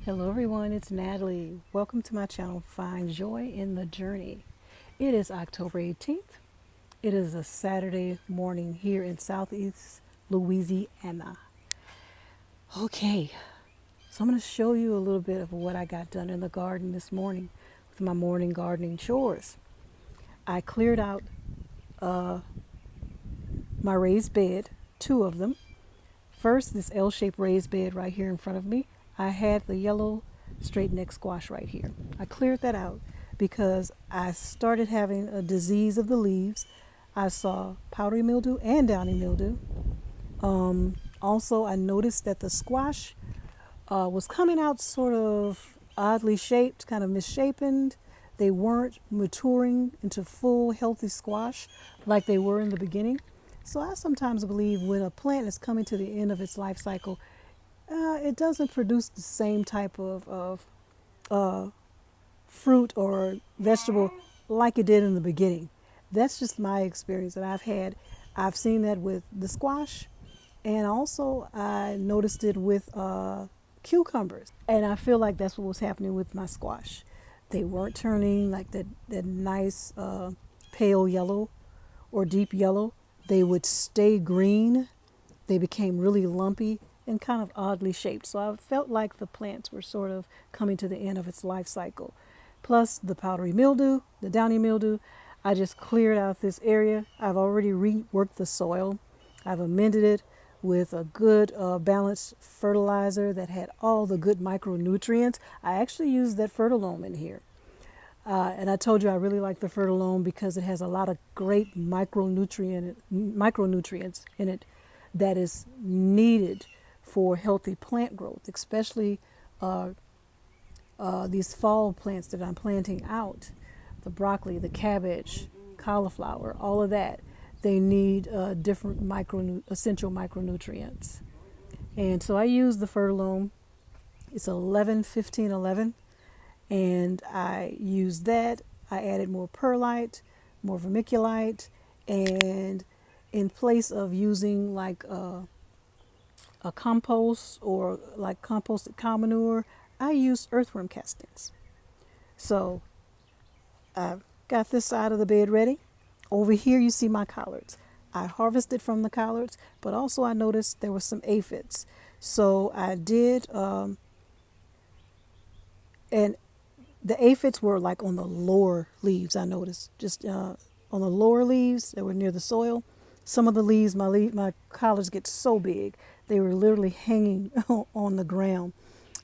Hello everyone, it's Natalie. Welcome to my channel, Find Joy in the Journey. It is October 18th. It is a Saturday morning here in Southeast Louisiana. Okay, so I'm going to show you a little bit of what I got done in the garden this morning with my morning gardening chores. I cleared out my raised bed, two of them. First, this L-shaped raised bed right here in front of me. I had the yellow straight neck squash right here. I cleared that out because I started having a disease of the leaves. I saw powdery mildew and downy mildew. Also, I noticed that the squash was coming out sort of oddly shaped, kind of misshapen. They weren't maturing into full healthy squash like they were in the beginning. So I sometimes believe when a plant is coming to the end of its life cycle, it doesn't produce the same type of fruit or vegetable like it did in the beginning. That's just my experience that I've had. I've seen that with the squash, and also I noticed it with cucumbers. And I feel like that's what was happening with my squash. They weren't turning like that nice pale yellow or deep yellow. They would stay green. They became really lumpy and kind of oddly shaped. So I felt like the plants were sort of coming to the end of its life cycle. Plus the powdery mildew, the downy mildew, I just cleared out this area. I've already reworked the soil. I've amended it with a good balanced fertilizer that had all the good micronutrients. I actually used that Fertilome in here. And I told you I really like the Fertilome because it has a lot of great micronutrients in it that is needed for healthy plant growth, especially these fall plants that I'm planting out, the broccoli, the cabbage, cauliflower, all of that. They need different essential micronutrients. And so I use the Fertilome. It's 11-15-11. And I used that. I added more perlite, more vermiculite, and in place of using like a compost or like composted cow manure, I used earthworm castings. So I've got this side of the bed ready. Over here you see my collards. I harvested from the collards, but also I noticed there were some aphids. So I did, and the aphids were like on the lower leaves, I noticed, just on the lower leaves that were near the soil. Some of the leaves, my collards get so big, they were literally hanging on the ground.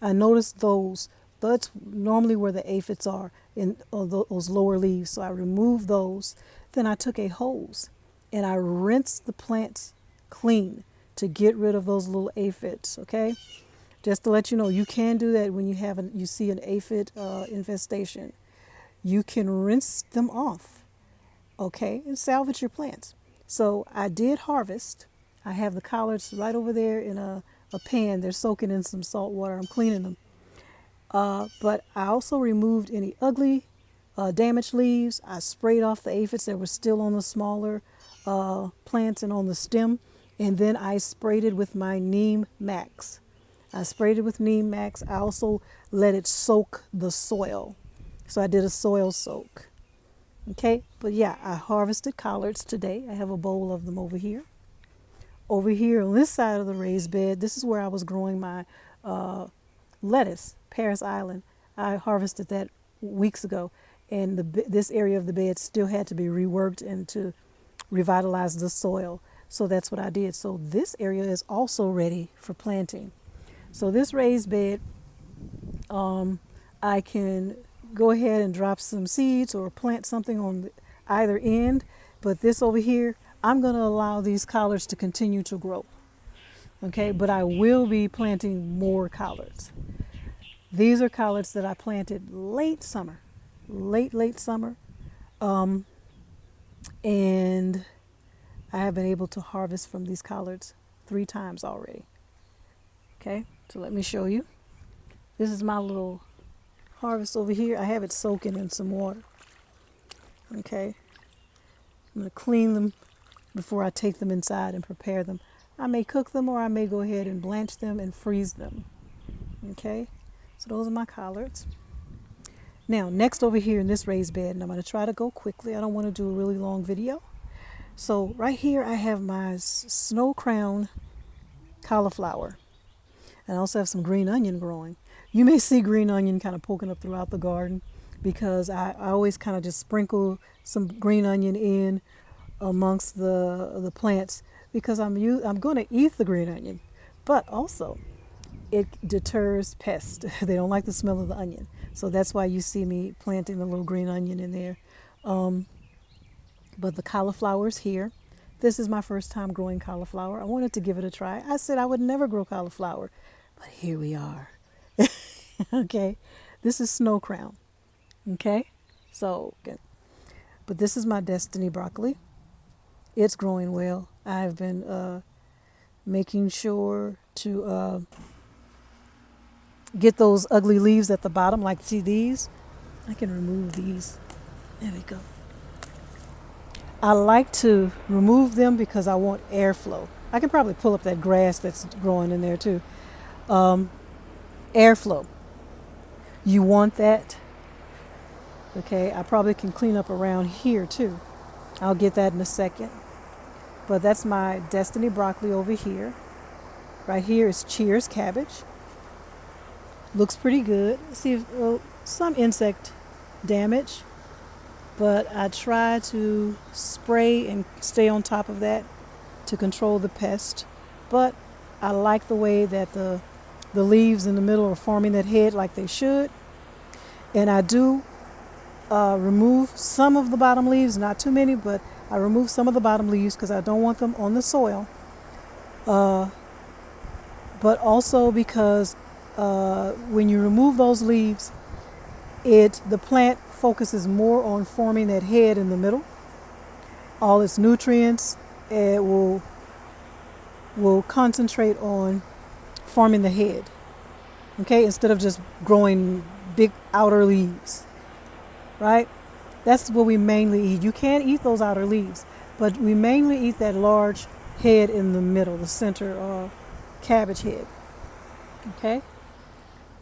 I noticed those. That's normally where the aphids are, in those lower leaves. So I removed those. Then I took a hose and I rinsed the plants clean to get rid of those little aphids, okay? Just to let you know, you can do that when you see an aphid infestation. You can rinse them off, okay, and salvage your plants. So I did harvest. I have the collards right over there in a pan. They're soaking in some salt water. I'm cleaning them. But I also removed any ugly, damaged leaves. I sprayed off the aphids that were still on the smaller plants and on the stem. And then I sprayed it with my Neem Max. I sprayed it with Neem Max. I also let it soak the soil. So I did a soil soak. Okay, but yeah, I harvested collards today. I have a bowl of them over here. Over here on this side of the raised bed, this is where I was growing my lettuce, Paris Island. I harvested that weeks ago, and this area of the bed still had to be reworked and to revitalize the soil. So that's what I did. So this area is also ready for planting. So this raised bed, I can go ahead and drop some seeds or plant something on either end. But this over here, I'm going to allow these collards to continue to grow. Okay, but I will be planting more collards. These are collards that I planted late summer, late summer. And I have been able to harvest from these collards 3 times already. Okay, so let me show you. This is my little harvest over here. I have it soaking in some water. Okay, I'm going to clean them before I take them inside and prepare them. I may cook them or I may go ahead and blanch them and freeze them. Okay, So those are my collards. Now, next over here in this raised bed, and I'm going to try to go quickly. I don't want to do a really long video. So right here I have my snow crown cauliflower. And I also have some green onion growing. You may see green onion kind of poking up throughout the garden because I always kind of just sprinkle some green onion in amongst the plants because I'm going to eat the green onion, but also it deters pests. They don't like the smell of the onion. So that's why you see me planting the little green onion in there. But the cauliflower is here. This is my first time growing cauliflower. I wanted to give it a try. I said I would never grow cauliflower, but here we are. Okay, this is snow crown. Okay, so, but this is my destiny broccoli. It's growing well. I've been making sure to get those ugly leaves at the bottom, like see these. I can remove these. There we go. I like to remove them because I want airflow. I can probably pull up that grass that's growing in there too. Airflow. You want that. Okay, I probably can clean up around here too. I'll get that in a second. But that's my destiny broccoli over here. Right here is Cheers cabbage. Looks pretty good. See if, some insect damage, but I try to spray and stay on top of that to control the pest. But I like the way that the leaves in the middle are forming that head like they should. And I do remove some of the bottom leaves, not too many, but I remove some of the bottom leaves because I don't want them on the soil. But also because when you remove those leaves, the plant focuses more on forming that head in the middle. All its nutrients it will concentrate on forming the head. Okay, instead of just growing big outer leaves. Right? That's what we mainly eat. You can eat those outer leaves, but we mainly eat that large head in the middle, the center cabbage head. Okay?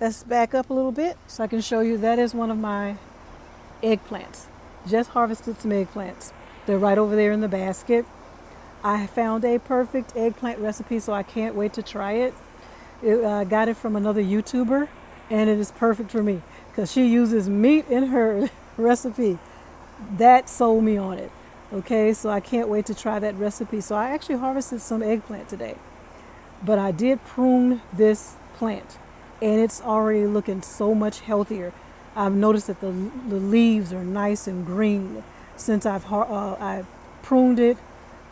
Let's back up a little bit so I can show you that is one of my eggplants. Just harvested some eggplants. They're right over there in the basket. I found a perfect eggplant recipe, so I can't wait to try it. I got it from another YouTuber, and it is perfect for me because she uses meat in her recipe. That sold me on it. Okay, so I can't wait to try that recipe. So I actually harvested some eggplant today, but I did prune this plant, and it's already looking so much healthier. I've noticed that the leaves are nice and green since I've pruned it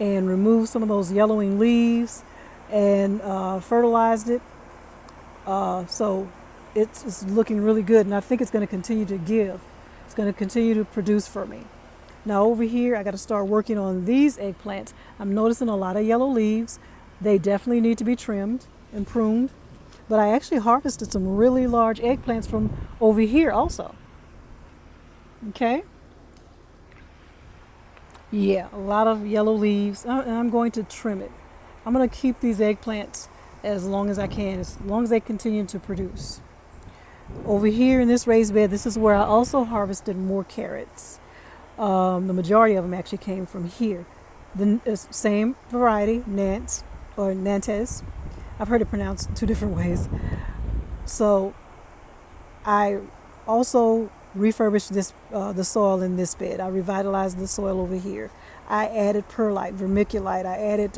and removed some of those yellowing leaves and fertilized it. So it's looking really good, and I think it's going to continue to give. It's going to continue to produce for me. Now over here, I got to start working on these eggplants. I'm noticing a lot of yellow leaves. They definitely need to be trimmed and pruned. But I actually harvested some really large eggplants from over here also. Okay? Yeah, a lot of yellow leaves. And I'm going to trim it. I'm going to keep these eggplants as long as I can, as long as they continue to produce. Over here in this raised bed, this is where I also harvested more carrots. The majority of them actually came from here. The same variety, Nantes or Nantes. I've heard it pronounced two different ways. So I also refurbished the soil in this bed. I revitalized the soil over here. I added perlite, vermiculite. I added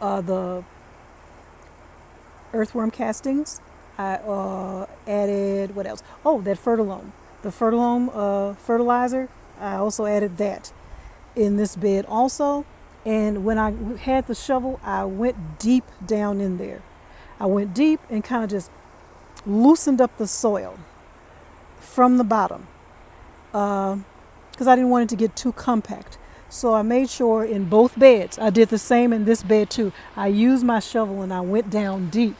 the earthworm castings. I added, what else? Oh, that Fertilome. The Fertilome fertilizer. I also added that in this bed also. And when I had the shovel, I went deep down in there. I went deep and kind of just loosened up the soil from the bottom because I didn't want it to get too compact. So I made sure in both beds, I did the same in this bed too. I used my shovel and I went down deep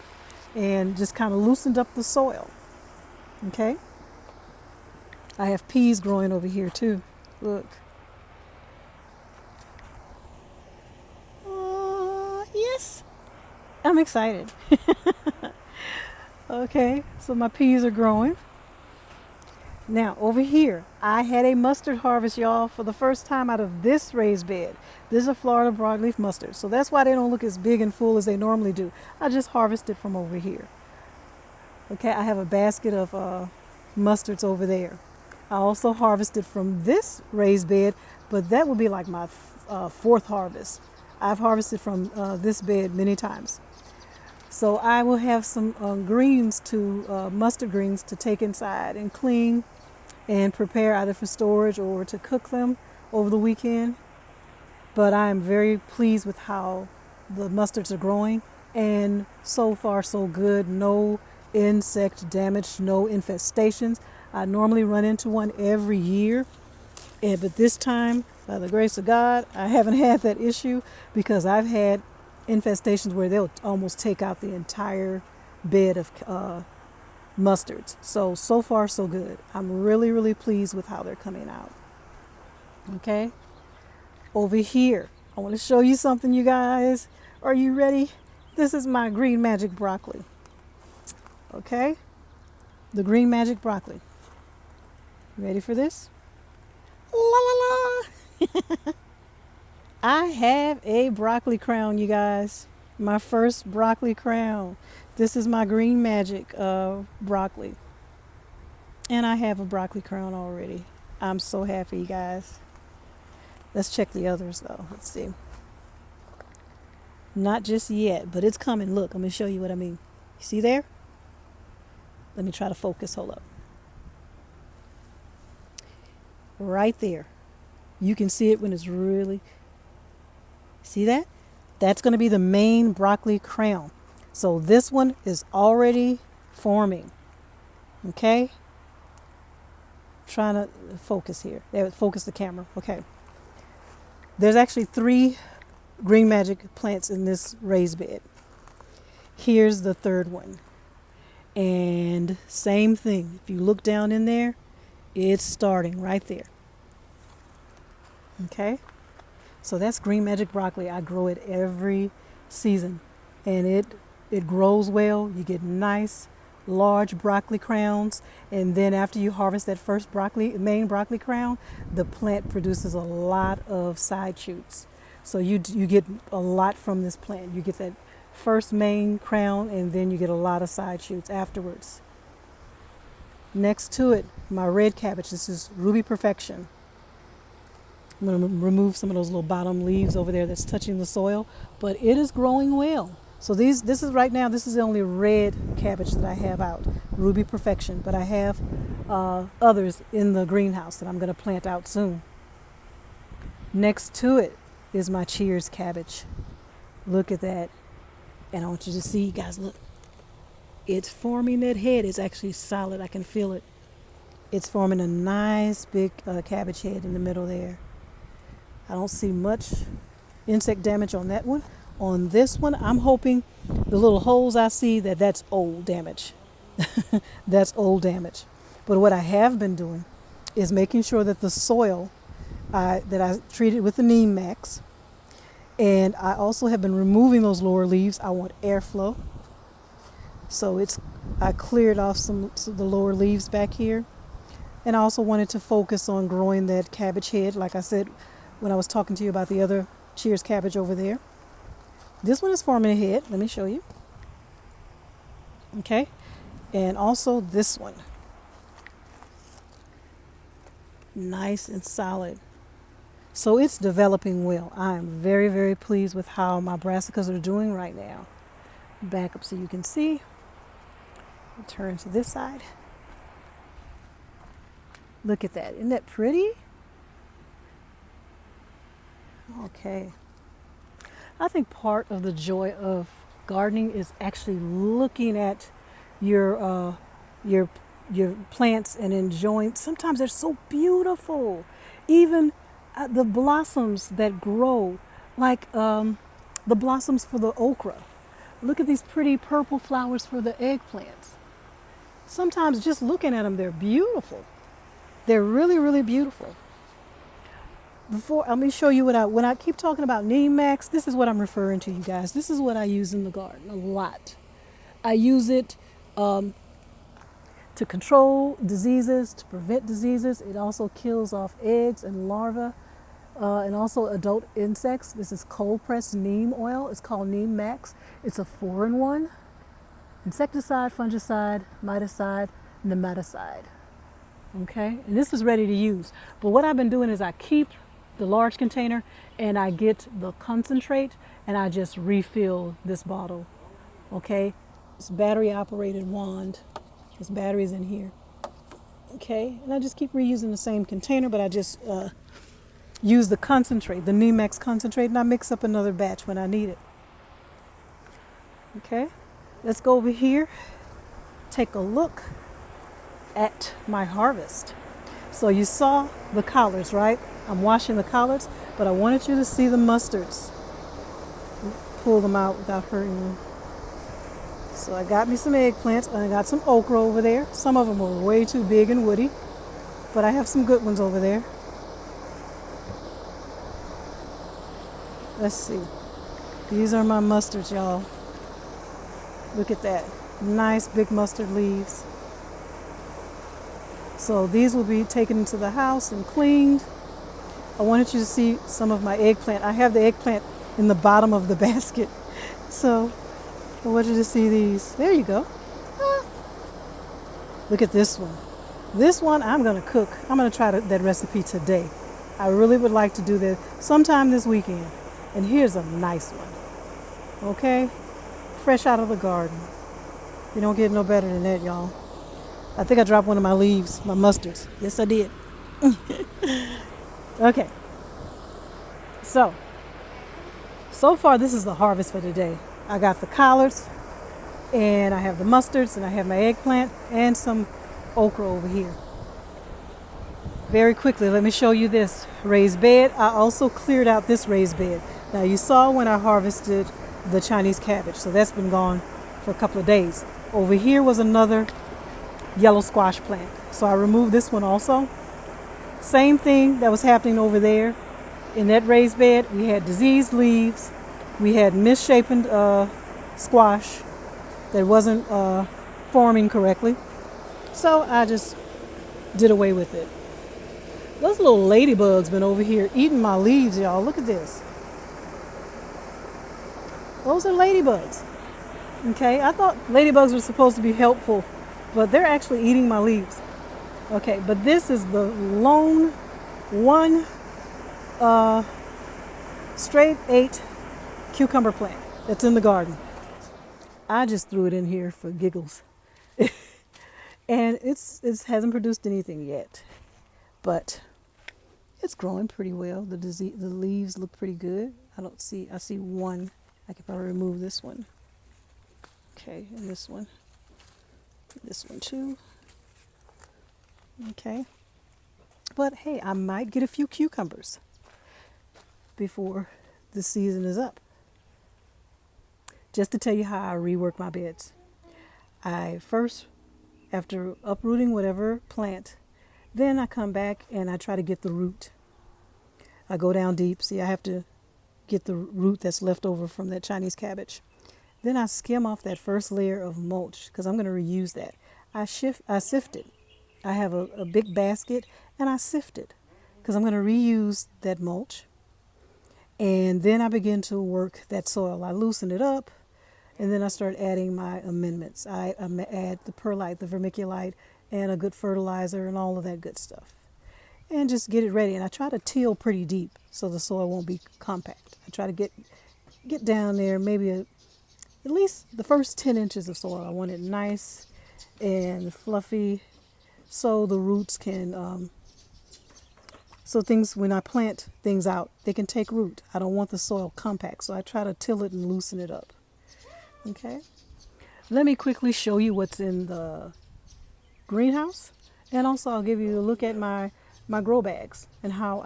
and just kind of loosened up the soil. Okay? I have peas growing over here too. Look. Yes. I'm excited. Okay, so my peas are growing. Now, over here, I had a mustard harvest, y'all, for the first time out of this raised bed. This is a Florida broadleaf mustard, so that's why they don't look as big and full as they normally do. I just harvested from over here. Okay, I have a basket of mustards over there. I also harvested from this raised bed, but that would be like my fourth harvest. I've harvested from this bed many times. So I will have some greens mustard greens to take inside and clean and prepare either for storage or to cook them over the weekend. But I am very pleased with how the mustards are growing, and so far so good. No insect damage, no infestations. I normally run into one every year, but this time, by the grace of God, I haven't had that issue, because I've had infestations where they'll almost take out the entire bed of mustards. So far so good. I'm really, really pleased with how they're coming out. Okay, over here, I want to show you something, you guys. Are you ready? This is my green magic broccoli. Okay, the green magic broccoli. Ready for this? La la la. I have a broccoli crown, you guys. My first broccoli crown. This is my green magic broccoli. And I have a broccoli crown already. I'm so happy, you guys. Let's check the others though. Let's see. Not just yet, but it's coming. Look, I'm going to show you what I mean. You see there? Let me try to focus. Hold up. Right there. You can see it when it's really... See that? That's going to be the main broccoli crown. So this one is already forming. Okay? Trying to focus here. There, focus the camera. Okay. There's actually 3 green magic plants in this raised bed. Here's the third one. And same thing. If you look down in there, it's starting right there. Okay? So that's green magic broccoli. I grow it every season, and it grows well. You get nice large broccoli crowns, and then after you harvest that first main broccoli crown, the plant produces a lot of side shoots. So you get a lot from this plant. You get that first main crown, and then you get a lot of side shoots afterwards. Next to it, my red cabbage. This is Ruby Perfection. I'm going to remove some of those little bottom leaves over there that's touching the soil, but it is growing well. So this is the only red cabbage that I have out, Ruby Perfection, but I have others in the greenhouse that I'm going to plant out soon. Next to it is my Cheers cabbage. Look at that. And I want you to see, guys, look. It's forming that head. It's actually solid. I can feel it. It's forming a nice big cabbage head in the middle there. I don't see much insect damage on that one. On this one, I'm hoping the little holes I see, that's old damage. That's old damage. But what I have been doing is making sure that the soil that I treated with the Neem Max, and I also have been removing those lower leaves. I want airflow. So I cleared off some of the lower leaves back here. And I also wanted to focus on growing that cabbage head, like I said when I was talking to you about the other Cheers cabbage over there. This one is forming a head. Let me show you. Okay. And also this one. Nice and solid. So it's developing well. I am very, very pleased with how my brassicas are doing right now. Back up so you can see. I'll turn to this side. Look at that. Isn't that pretty? Okay. I think part of the joy of gardening is actually looking at your plants and enjoying. Sometimes they're so beautiful. Even the blossoms that grow, like the blossoms for the okra. Look at these pretty purple flowers for the eggplants. Sometimes just looking at them, they're beautiful. They're really, really beautiful. before, let me show you when I keep talking about Neem Max, this is what I'm referring to, you guys. This is what I use in the garden a lot. I use it to control diseases, to prevent diseases. It also kills off eggs and larvae and also adult insects. This is cold pressed neem oil. It's called Neem Max. It's a 4-in-1 insecticide, fungicide, miticide, nematicide. Okay, and this is ready to use. But what I've been doing is I keep the large container and I get the concentrate and I just refill this bottle. Okay, it's battery operated wand. There's batteries in here. Okay, and I just keep reusing the same container, but I just use the concentrate, the Neem Max concentrate, and I mix up another batch when I need it. Okay, let's go over here, take a look at my harvest. So you saw the collards, right? I'm washing the collards, but I wanted you to see the mustards. Pull them out without hurting them. So I got me some eggplants and I got some okra over there. Some of them were way too big and woody, but I have some good ones over there. Let's see. These are my mustards, y'all. Look at that. Nice big mustard leaves. So these will be taken into the house and cleaned. I wanted you to see some of my eggplant. I have the eggplant in the bottom of the basket. So I want you to see these. There you go. Ah. Look at this one. This one I'm going to cook. I'm going to try that recipe today. I really would like to do that sometime this weekend. And here's a nice one. Okay? Fresh out of the garden. You don't get no better than that, y'all. I think I dropped one of my leaves, my mustards. Yes, I did. Okay. So far this is the harvest for today. I got the collards, and I have the mustards, and I have my eggplant, and some okra over here. Very quickly, let me show you this raised bed. I also cleared out this raised bed. Now you saw when I harvested the Chinese cabbage, so that's been gone for a couple of days. Over here was another yellow squash plant, so I removed this one also. Same thing that was happening over there in that raised bed. We had diseased leaves, we had misshapen squash that wasn't forming correctly, so I just did away with it. Those little ladybugs been over here eating my leaves, y'all. Look at this. Those are ladybugs. Okay, I thought ladybugs were supposed to be helpful, but they're actually eating my leaves. Okay, but this is the lone one straight 8 cucumber plant that's in the garden. I just threw it in here for giggles. And it hasn't produced anything yet, but it's growing pretty well. The leaves look pretty good. I see one. I could probably remove this one. Okay, and this one too. Okay, but hey, I might get a few cucumbers before the season is up. Just to tell you how I rework my beds. I first, after uprooting whatever plant, then I come back and I try to get the root. I go down deep. See, I have to get the root that's left over from that Chinese cabbage. Then I skim off that first layer of mulch because I'm going to reuse that. I sift it. I have a big basket and I sift it because I'm going to reuse that mulch. And then I begin to work that soil. I loosen it up and then I start adding my amendments. I add the perlite, the vermiculite, and a good fertilizer and all of that good stuff. And just get it ready. And I try to till pretty deep so the soil won't be compact. I try to get down there maybe at least the first 10 inches of soil. I want it nice and fluffy so the roots can, when I plant things out, they can take root. I don't want the soil compact, so I try to till it and loosen it up. Okay, let me quickly show you what's in the greenhouse, and also I'll give you a look at my grow bags and how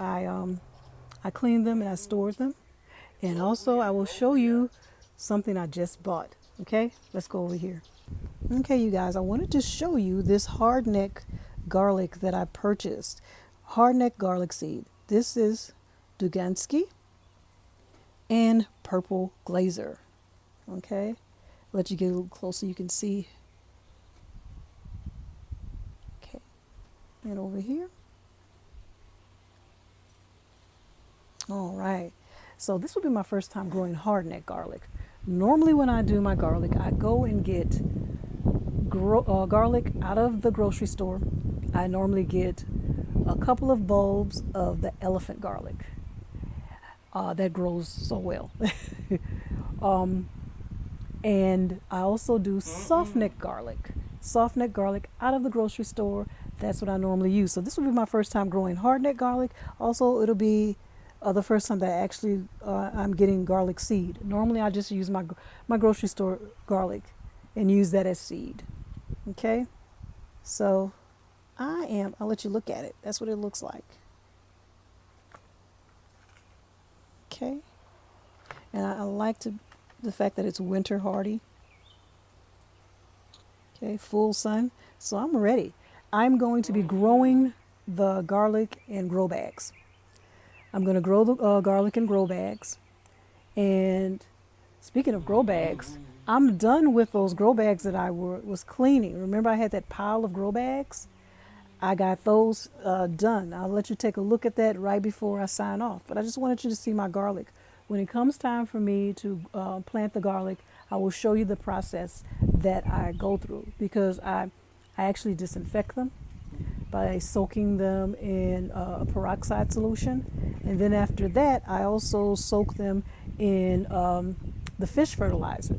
I cleaned them and I stored them, and also I will show you something I just bought. Okay, let's go over here. Okay, you guys, I wanted to show you this hardneck garlic that I purchased. Hardneck garlic seed. This is Dugansky, and Purple Glazer. Okay, let you get a little closer, you can see. Okay, and over here. All right, so this will be my first time growing hardneck garlic. Normally when I do my garlic, I go and get garlic out of the grocery store. I normally get a couple of bulbs of the elephant garlic that grows so well. And I also do soft neck garlic. Soft neck garlic out of the grocery store. That's what I normally use. So this will be my first time growing hardneck garlic. Also, it'll be the first time that actually I'm getting garlic seed. Normally, I just use my grocery store garlic and use that as seed. Okay, so I'll let you look at it. That's what it looks like. Okay, and I like the fact that it's winter hardy. Okay, full sun. So I'm ready. I'm going to be growing the garlic in grow bags. I'm going to grow the garlic in grow bags. And speaking of grow bags, I'm done with those grow bags that I was cleaning. Remember I had that pile of grow bags? I got those done. I'll let you take a look at that right before I sign off. But I just wanted you to see my garlic. When it comes time for me to plant the garlic, I will show you the process that I go through, because I actually disinfect them by soaking them in a peroxide solution. And then after that, I also soak them in the fish fertilizer.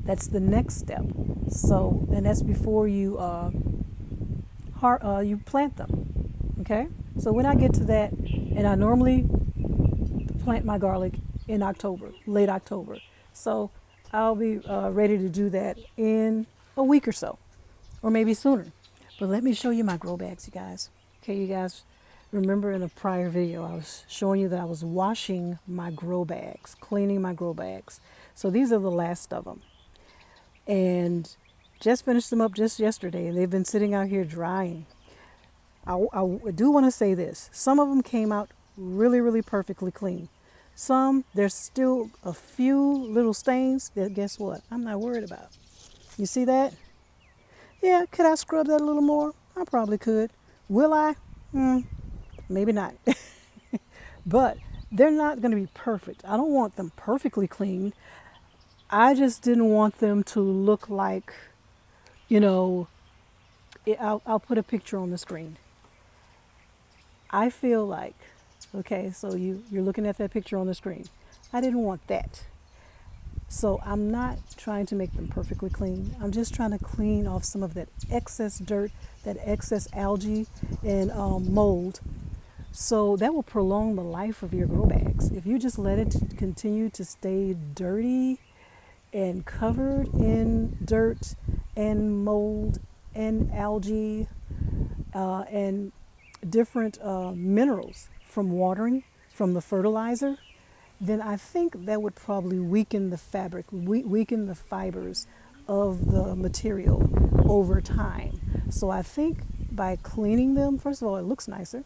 That's the next step. So, and that's before you you plant them. Okay? So when I get to that, and I normally plant my garlic in October, late October. So I'll be ready to do that in a week or so, or maybe sooner. But let me show you my grow bags, you guys. Okay, you guys, remember in a prior video, I was showing you that I was washing my grow bags, cleaning my grow bags. So these are the last of them. And just finished them up just yesterday, and they've been sitting out here drying. I do want to say this. Some of them came out really, really perfectly clean. Some, there's still a few little stains that, guess what, I'm not worried about. You see that? Yeah, could I scrub that a little more? I probably could. Will I? Maybe not. But they're not going to be perfect. I don't want them perfectly clean. I just didn't want them to look like, I'll put a picture on the screen. I feel like, okay, so you're looking at that picture on the screen. I didn't want that. So I'm not trying to make them perfectly clean. I'm just trying to clean off some of that excess dirt, that excess algae and mold. So that will prolong the life of your grow bags. If you just let it continue to stay dirty and covered in dirt and mold and algae and different minerals from watering, from the fertilizer, then I think that would probably weaken the fabric, weaken the fibers of the material over time. So I think by cleaning them, first of all, it looks nicer,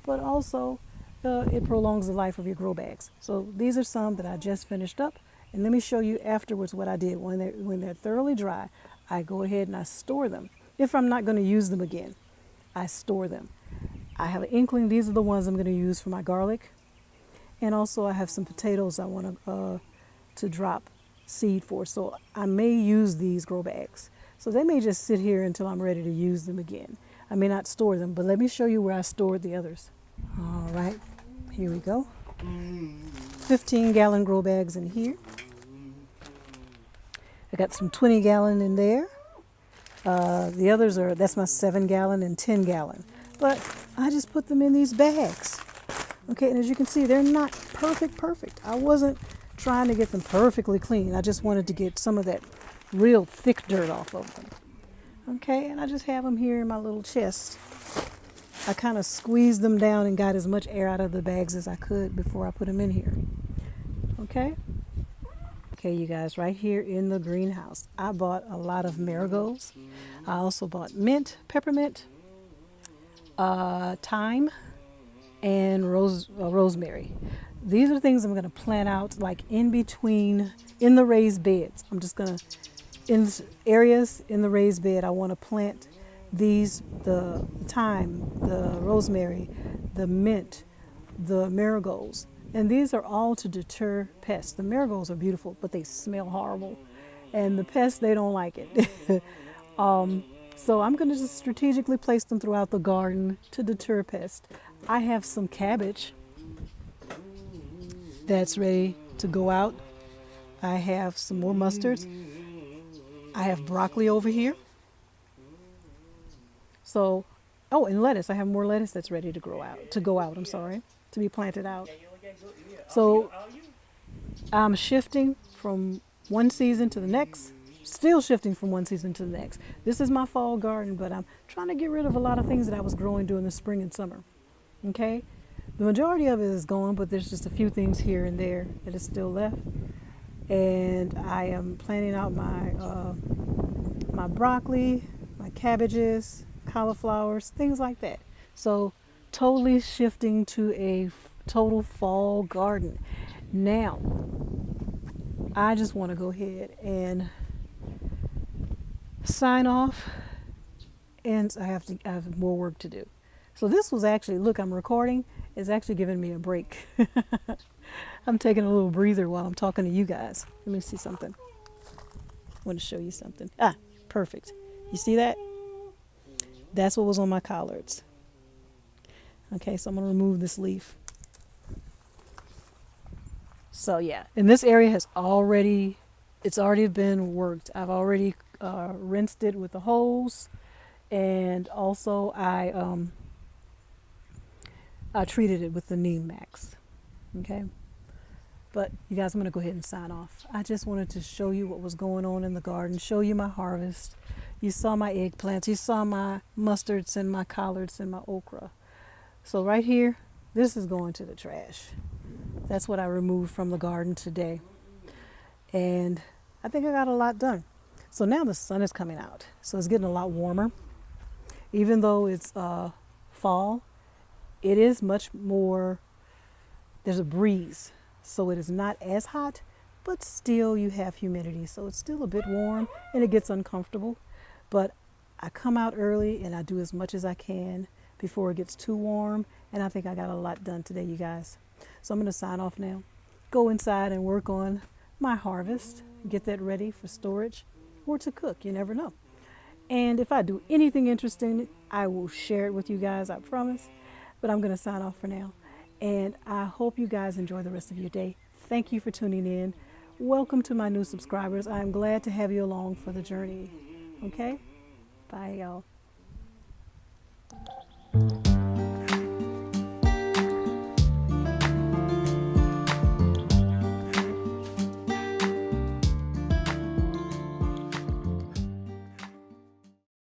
but also it prolongs the life of your grow bags. So these are some that I just finished up, and let me show you afterwards what I did. When they're thoroughly dry, I go ahead and I store them. If I'm not going to use them again, I store them. I have an inkling these are the ones I'm going to use for my garlic. And also I have some potatoes I want to drop seed for. So I may use these grow bags. So they may just sit here until I'm ready to use them again. I may not store them, but let me show you where I stored the others. All right, here we go. 15-gallon grow bags in here. I got some 20-gallon in there. The others that's my 7-gallon and 10-gallon. But I just put them in these bags. Okay, and as you can see, they're not perfect. I wasn't trying to get them perfectly clean. I just wanted to get some of that real thick dirt off of them. Okay, and I just have them here in my little chest. I kind of squeezed them down and got as much air out of the bags as I could before I put them in here. Okay? Okay, you guys, right here in the greenhouse, I bought a lot of marigolds. I also bought mint, peppermint, thyme, and rosemary. These are things I'm going to plant out like in between in the raised beds. I'm just going to in areas in the raised bed I want to plant these, the thyme, the rosemary, the mint, the marigolds. And these are all to deter pests. The marigolds are beautiful, but they smell horrible. And the pests, they don't like it. So I'm going to just strategically place them throughout the garden to deter pests. I have some cabbage that's ready to go out. I have some more mustards. I have broccoli over here. So, oh, and lettuce. I have more lettuce that's ready to grow out, to go out, I'm sorry, to be planted out. So I'm shifting from one season to the next, still shifting from one season to the next. This is my fall garden, but I'm trying to get rid of a lot of things that I was growing during the spring and summer. Okay? The majority of it is gone, but there's just a few things here and there that is still left. And I am planting out my broccoli, my cabbages, cauliflowers, things like that. So totally shifting to a total fall garden. Now, I just want to go ahead and sign off, and I have more work to do. So this was actually, look, I'm recording. It's actually giving me a break. I'm taking a little breather while I'm talking to you guys. Let me see something. I want to show you something. Ah, perfect. You see that? That's what was on my collards. Okay, so I'm going to remove this leaf. So yeah, and this area has already, it's already been worked. I've already rinsed it with the hose, and also I treated it with the Neem Max. Okay, but you guys, I'm going to go ahead and sign off. I just wanted to show you what was going on in the garden, show you my harvest. You saw my eggplants, you saw my mustards and my collards and my okra. So right here, this is going to the trash. That's what I removed from the garden today. And I think I got a lot done. So now the sun is coming out. So it's getting a lot warmer. Even though it's fall, it is much more, there's a breeze. So it is not as hot, but still you have humidity. So it's still a bit warm and it gets uncomfortable. But I come out early and I do as much as I can before it gets too warm. And I think I got a lot done today, you guys. So I'm going to sign off now. Go inside and work on my harvest. Get that ready for storage or to cook. You never know. And if I do anything interesting, I will share it with you guys, I promise. But I'm going to sign off for now. And I hope you guys enjoy the rest of your day. Thank you for tuning in. Welcome to my new subscribers. I'm glad to have you along for the journey. Okay? Bye, y'all.